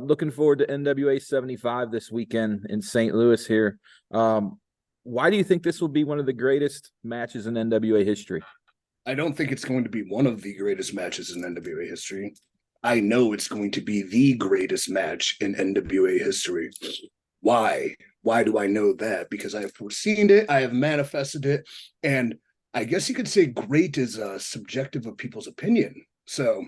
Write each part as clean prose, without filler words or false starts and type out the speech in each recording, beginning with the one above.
looking forward to NWA 75 this weekend in St. Louis here. Why do you think this will be one of the greatest matches in NWA history? I don't think it's going to be one of the greatest matches in NWA history. I know it's going to be the greatest match in NWA history. Why? Why do I know that? Because I have foreseen it, I have manifested it, and I guess you could say great is subjective of people's opinion. So,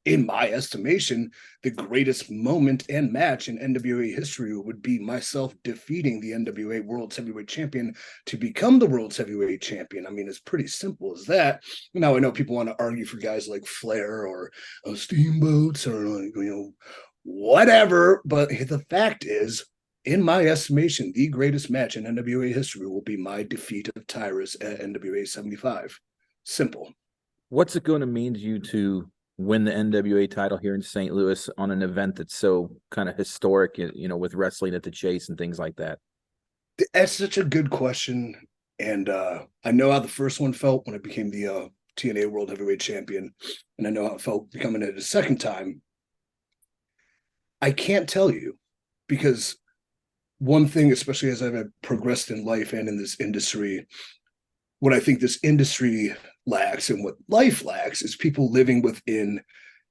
in my estimation, the greatest moment and match in NWA history would be myself defeating the NWA World's Heavyweight Champion to become the World's Heavyweight Champion. I mean, it's pretty simple as that. Now, I know people want to argue for guys like Flair or Steamboats or, whatever. But the fact is, in my estimation, the greatest match in NWA history will be my defeat of Tyrus at NWA 75. Simple. What's it going to mean to you to win the NWA title here in St. Louis on an event that's so kind of historic, with wrestling at the Chase and things like that? That's such a good question. And I know how the first one felt when I became the TNA World Heavyweight Champion. And I know how it felt becoming it a second time. I can't tell you, because one thing, especially as I've progressed in life and in this industry, what I think this industry lacks and what life lacks is people living within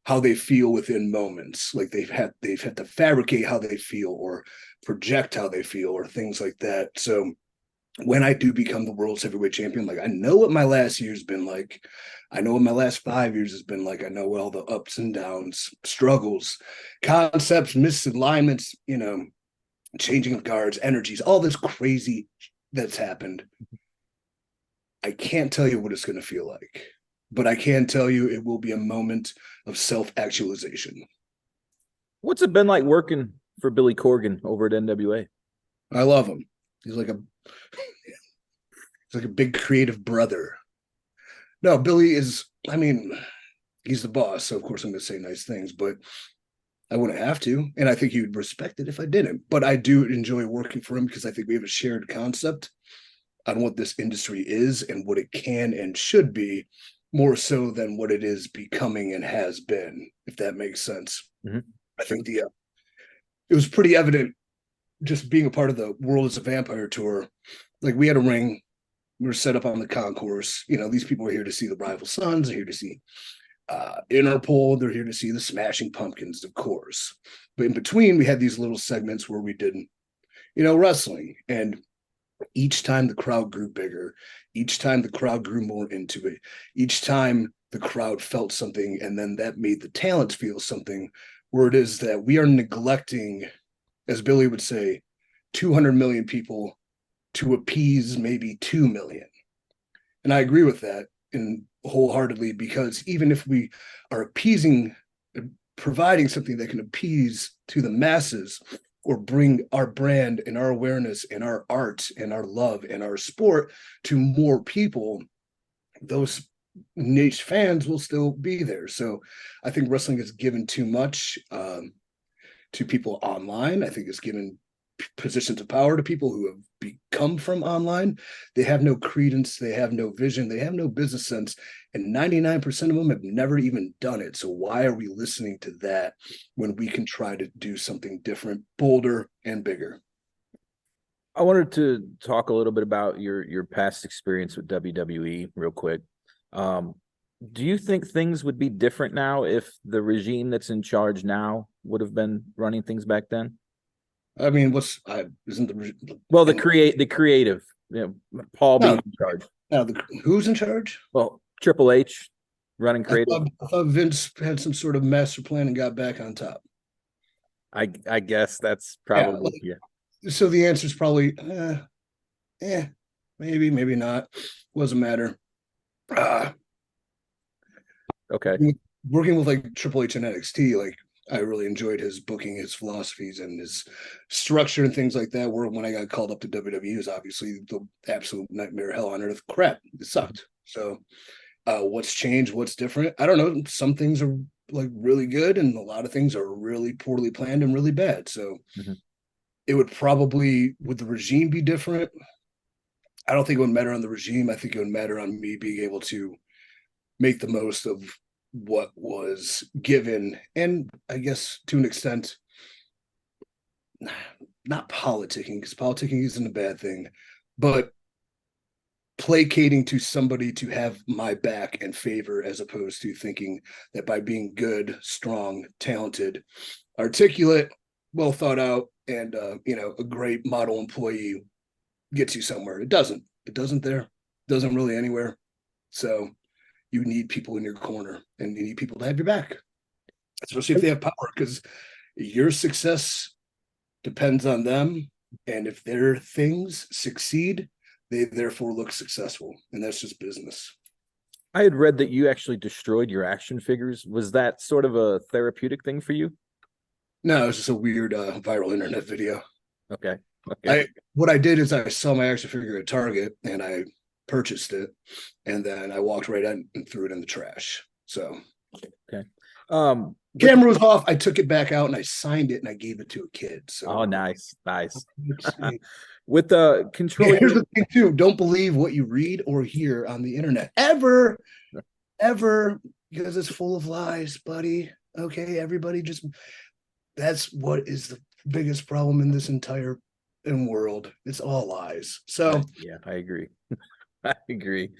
how they feel within moments. Like they've had to fabricate how they feel or project how they feel or things like that. So when I do become the world's heavyweight champion, like I know what my last year's been like. I know what my last 5 years has been like. I know all the ups and downs, struggles, concepts, misalignments, changing of guards, energies, all this crazy that's happened. I can't tell you what it's going to feel like, but I can tell you it will be a moment of self-actualization. What's it been like working for Billy Corgan over at NWA? I love him. He's like a big creative brother. No, Billy is, he's the boss, so of course I'm going to say nice things, but I wouldn't have to, and I think he would respect it if I didn't. But I do enjoy working for him because I think we have a shared concept on what this industry is and what it can and should be, more so than what it is becoming and has been, if that makes sense. Mm-hmm. I think it was pretty evident just being a part of the World is a Vampire tour. Like, we had a ring, we were set up on the concourse. These people are here to see the Rival Sons, they're here to see Interpol, they're here to see the Smashing Pumpkins, of course. But in between, we had these little segments where we did, wrestling. And each time the crowd grew bigger, each time the crowd grew more into it, each time the crowd felt something, and then that made the talents feel something, where it is that we are neglecting, as Billy would say, 200 million people to appease maybe 2 million. And I agree with that in wholeheartedly, because even if we are providing something that can appease to the masses or bring our brand and our awareness and our art and our love and our sport to more people, those niche fans will still be there. So I think wrestling is given too much to people online. I think it's given positions of power to people who have become from online. They have no credence, they have no vision, they have no business sense, and 99% of them have never even done it. So why are we listening to that when we can try to do something different, bolder, and bigger? I wanted to talk a little bit about your past experience with WWE real quick. Do you think things would be different now if the regime that's in charge now would have been running things back then? I mean, isn't the creative, Paul being in charge. Now, who's in charge? Well, Triple H running creative. I thought Vince had some sort of master plan and got back on top. I guess that's probably So the answer is probably, maybe not. Wasn't matter. Okay. Working with like Triple H and NXT, like, I really enjoyed his booking, his philosophies, and his structure and things like that. Where when I got called up to WWE, was obviously the absolute nightmare, hell on earth crap. It sucked. So, what's changed? What's different? I don't know. Some things are like really good, and a lot of things are really poorly planned and really bad. So, it would probably, would the regime be different? I don't think it would matter on the regime. I think it would matter on me being able to make the most of what was given, and I guess to an extent not politicking, because politicking isn't a bad thing, but placating to somebody to have my back and favor, as opposed to thinking that by being good, strong, talented, articulate, well thought out, and a great model employee gets you somewhere. It doesn't there. It doesn't really anywhere. So you need people in your corner, and you need people to have your back, especially if they have power, because your success depends on them. And if their things succeed, they therefore look successful. And that's just business. I had read that you actually destroyed your action figures. Was that sort of a therapeutic thing for you? No, it's just a weird viral internet video. Okay. Okay. What I did is I saw my action figure at Target and I purchased it, and then I walked right in and threw it in the trash. So Okay. camera was off. I took it back out and I signed it and I gave it to a kid. So Oh, nice. With the control. here's the thing too: don't believe what you read or hear on the internet ever, because it's full of lies, buddy. Okay, everybody just that's what is the biggest problem in this entire world. It's all lies. So Yeah, I agree. I agree.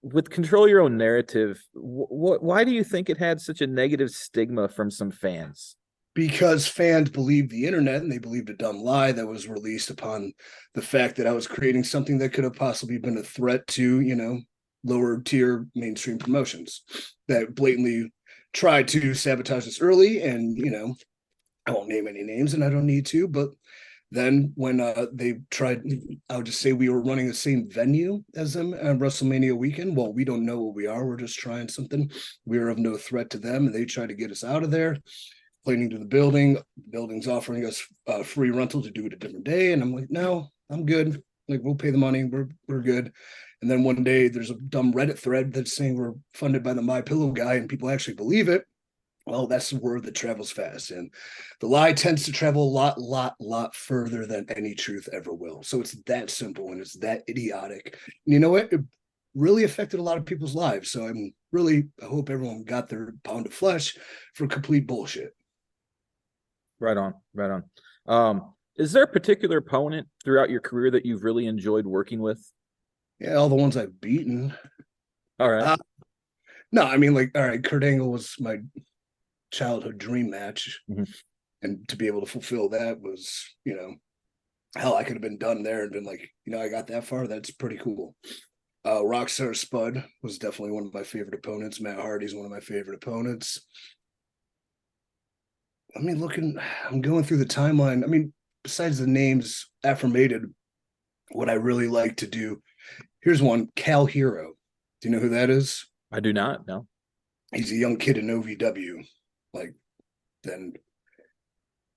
With control your own narrative, why do you think it had such a negative stigma from some fans? because fans believed the internet, and they believed a dumb lie that was released upon the fact that I was creating something that could have possibly been a threat to, lower tier mainstream promotions that blatantly tried to sabotage us early. And, I won't name any names and I don't need to, but then when they tried, I would just say we were running the same venue as them on WrestleMania weekend. Well, we don't know what we are. We're just trying something. We are of no threat to them. And they tried to get us out of there, complaining to the building. The building's offering us free rental to do it a different day. And I'm like, no, I'm good. Like, we'll pay the money. We're good. And then one day there's a dumb Reddit thread that's saying we're funded by the My Pillow guy, and people actually believe it. Well, that's the word that travels fast, and the lie tends to travel a lot further than any truth ever will. So it's that simple and it's that idiotic. And you know what? It really affected a lot of people's lives. So I hope everyone got their pound of flesh for complete bullshit. Right on, right on. Is there a particular opponent throughout your career that you've really enjoyed working with? Yeah, all the ones I've beaten. All right. No, I mean, like, all right, Kurt Angle was my childhood dream match. Mm-hmm. And to be able to fulfill that was, hell, I could have been done there and been like, I got that far. That's pretty cool. Rockstar Spud was definitely one of my favorite opponents. Matt Hardy's one of my favorite opponents. I'm going through the timeline. I mean, besides the names affirmated, what I really like to do, here's one, Cal Hero. Do you know who that is? I do not, no. He's a young kid in OVW. Like, then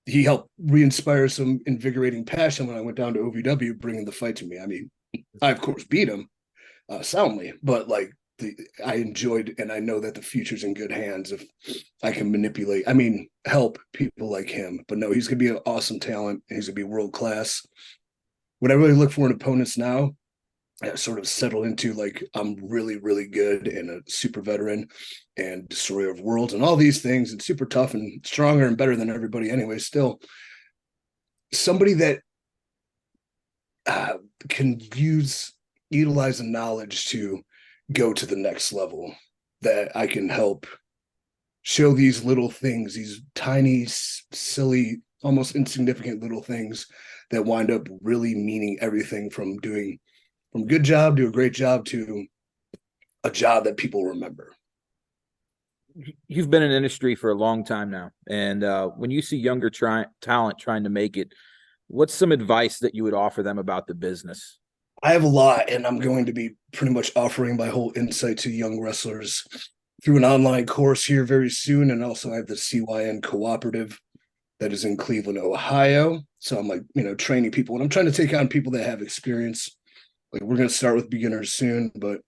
he helped re-inspire some invigorating passion when I went down to OVW, bringing the fight to me. I mean, I of course beat him soundly, but like I enjoyed, and I know that the future's in good hands if I can help people like him. But no, he's gonna be an awesome talent. He's gonna be world class. What I really look for in opponents now, I sort of settled into, like, I'm really, really good and a super veteran and destroyer of worlds and all these things and super tough and stronger and better than everybody anyway. Still, somebody that can utilize the knowledge to go to the next level, that I can help show these little things, these tiny, silly, almost insignificant little things that wind up really meaning everything from doing from a good job to a great job to a job that people remember. You've been in the industry for a long time now, and when you see younger talent trying to make it, what's some advice that you would offer them about the business? I have a lot, and I'm going to be pretty much offering my whole insight to young wrestlers through an online course here very soon. And also I have the CYN cooperative that is in Cleveland, Ohio. So I'm, like, training people, and I'm trying to take on people that have experience. Like, we're going to start with beginners soon, but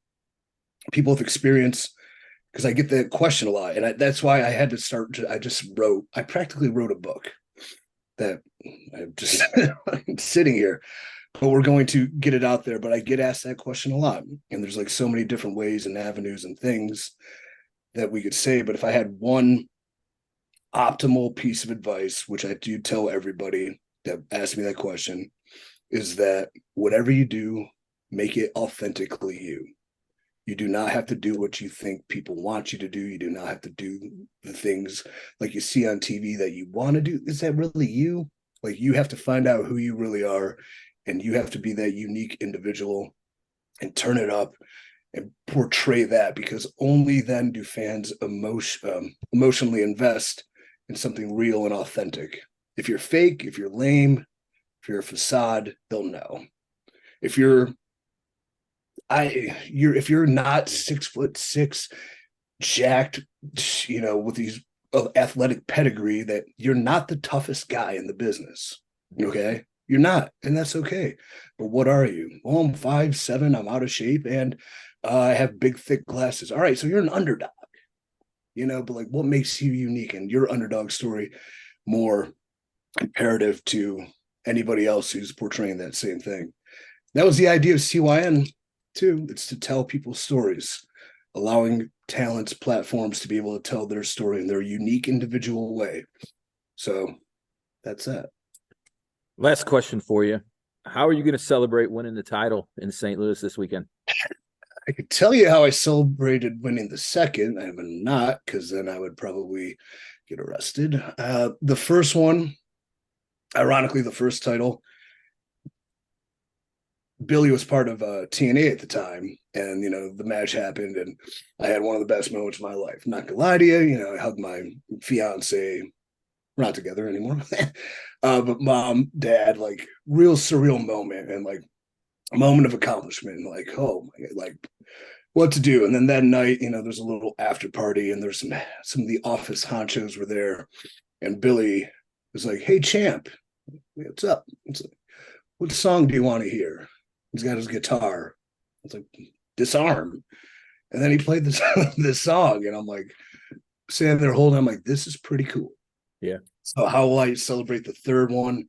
people with experience, because I get that question a lot. And that's why I had to start. I practically wrote a book that I'm just sitting here, but we're going to get it out there. But I get asked that question a lot. And there's like so many different ways and avenues and things that we could say. But if I had one optimal piece of advice, which I do tell everybody that asks me that question, is that whatever you do, make it authentically you. You do not have to do what you think people want you to do. You do not have to do the things like you see on TV that you want to do. Is that really you? Like, you have to find out who you really are, and you have to be that unique individual and turn it up and portray that, because only then do fans emotionally invest in something real and authentic. If you're fake, if you're lame, if you're a facade, they'll know. If you're if you're not 6'6", jacked, with these athletic pedigree, that you're not the toughest guy in the business. Okay, you're not, and that's okay. But what are you? Well, I'm 5'7", I'm out of shape, and I have big thick glasses. All right, so you're an underdog, but like, what makes you unique and your underdog story more imperative to anybody else who's portraying that same thing? That was the idea of CYN too. It's to tell people's stories, allowing talents platforms to be able to tell their story in their unique individual way. So that's that. Last question for you. How are you going to celebrate winning the title in St. Louis this weekend? I could tell you how I celebrated winning the second. I'm not, because then I would probably get arrested. The first one, ironically, the first title, Billy was part of TNA at the time, and the match happened, and I had one of the best moments of my life. I'm not gonna lie to you, I hugged my fiance. We're not together anymore, but mom, dad, like, real surreal moment, and like a moment of accomplishment, and like, oh my God, like, what to do. And then that night, there's a little after party, and there's some of the office honchos were there, and Billy was like, "Hey, champ, what's up? What song do you want to hear?" He's got his guitar. It's like, Disarm. And then he played this song, and I'm like, standing there holding, I'm like, this is pretty cool. Yeah. So how will I celebrate the third one?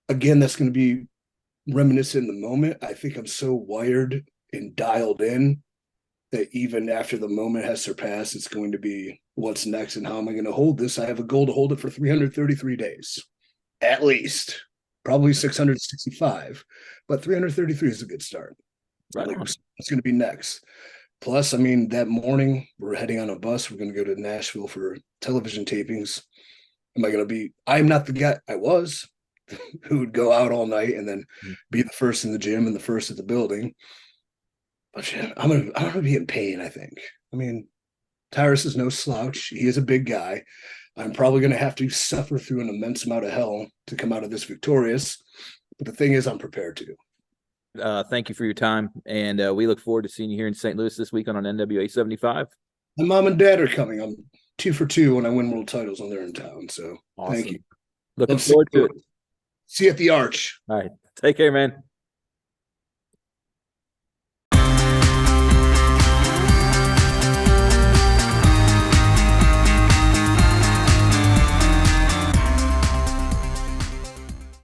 Again, that's going to be reminiscent in the moment. I think I'm so wired and dialed in that even after the moment has surpassed, it's going to be what's next and how am I going to hold this? I have a goal to hold it for 333 days, at least. Probably 665, but 333 is a good start. Right. Like, what's going to be next? Plus, I mean, that morning we're heading on a bus. We're going to go to Nashville for television tapings. Am I going to be? I'm not the guy I was who would go out all night and then be the first in the gym and the first at the building. But shit, I'm gonna be in pain, I think. I mean, Tyrus is no slouch. He is a big guy. I'm probably going to have to suffer through an immense amount of hell to come out of this victorious. But the thing is, I'm prepared to. Thank you for your time. And we look forward to seeing you here in St. Louis this weekend on NWA 75. My mom and dad are coming. I'm 2 for 2 when I win world titles when they're in town. So Awesome. Thank you. Looking forward to it. See you at the Arch. All right. Take care, man.